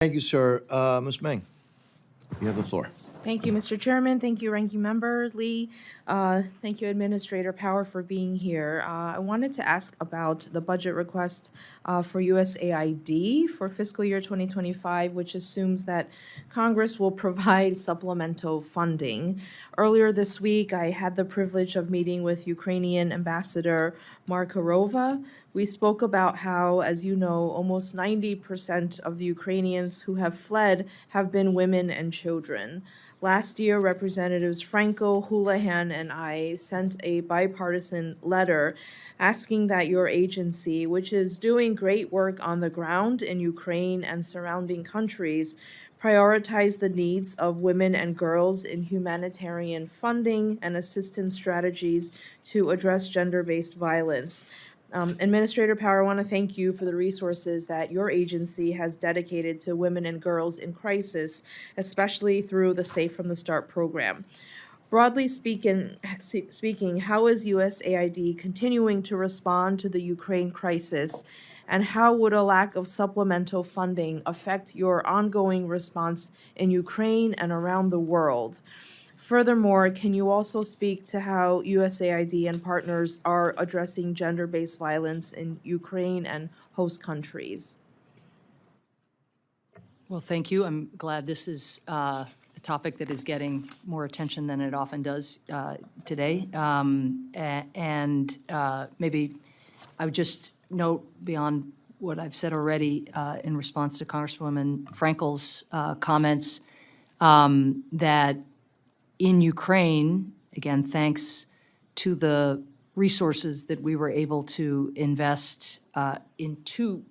Thank you, sir. Ms. Meng, you have the floor. Thank you, Mr. Chairman. Thank you, Ranking Member Lee. Thank you, Administrator Power, for being here. I wanted to ask about the budget request for USAID for fiscal year 2025, which assumes that Congress will provide supplemental funding. Earlier this week, I had the privilege of meeting with Ukrainian Ambassador Markarova. We spoke about how, as you know, almost 90% of the Ukrainians who have fled have been women and children. Last year, Representatives Franco, Houlihan, and I sent a bipartisan letter asking that your agency, which is doing great work on the ground in Ukraine and surrounding countries, prioritize the needs of women and girls in humanitarian funding and assistance strategies to address gender-based violence. Administrator Power, I want to thank you for the resources that your agency has dedicated to women and girls in crisis, especially through the Safe from the Start program. Broadly speaking, how is USAID continuing to respond to the Ukraine crisis, and how would a lack of supplemental funding affect your ongoing response in Ukraine and around the world? Furthermore, can you also speak to how USAID and partners are addressing gender-based violence in Ukraine and host countries? Well, thank you. I'm glad this is a topic that is getting more attention than it often does today. Maybe I would just note, beyond what I've said already in response to Congresswoman Frankel's comments, that in Ukraine, again, thanks to the resources that we were able to invest in two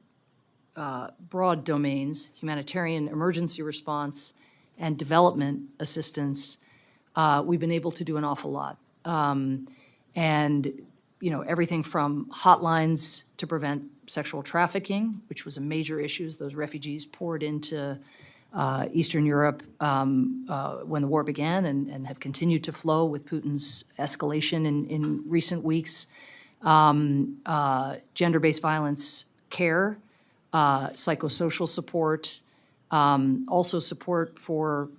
broad domains, humanitarian emergency response and development assistance, we've been able to do an awful lot. Everything from hotlines to prevent sexual trafficking, which was a major issue as those refugees poured into Eastern Europe when the war began and have continued to flow with Putin's escalation in recent weeks. Gender-based violence care, psychosocial support, also support for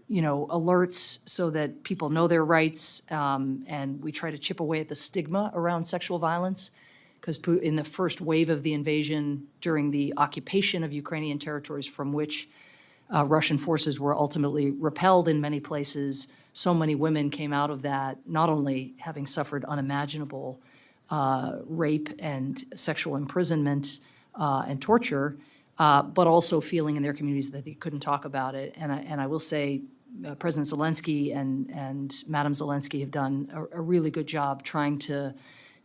alerts so that people know their rights, and we try to chip away at the stigma around sexual violence, because in the first wave of the invasion during the occupation of Ukrainian territories from which Russian forces were ultimately repelled in many places, so many women came out of that, not only having suffered unimaginable rape and sexual imprisonment and torture, but also feeling in their communities that they couldn't talk about it. And I will say President Zelensky and Madam Zelensky have done a really good job trying to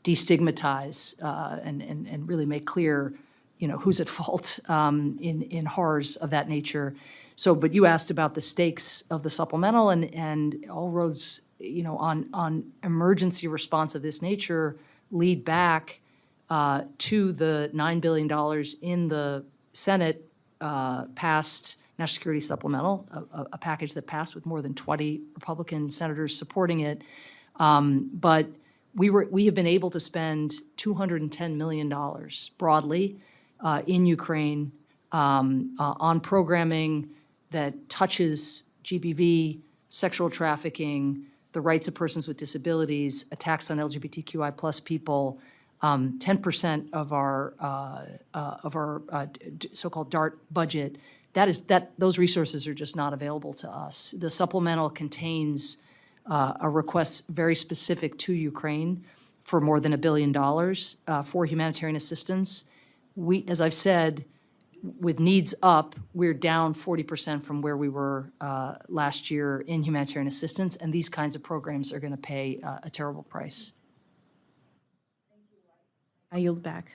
destigmatize and really make clear, who's at fault in horrors of that nature. So, but you asked about the stakes of the supplemental, and all roads, on emergency response of this nature lead back to the $9 billion in the Senate passed National Security Supplemental, a package that passed with more than 20 Republican senators supporting it. But we have been able to spend $210 million broadly in Ukraine on programming that touches GBV, sexual trafficking, the rights of persons with disabilities, attacks on LGBTQI plus people. 10% of our so-called DART budget. Those resources are just not available to us. The supplemental contains a request very specific to Ukraine for more than $1 billion for humanitarian assistance. As I've said, with needs up, we're down 40% from where we were last year in humanitarian assistance, and these kinds of programs are going to pay a terrible price. I yield back.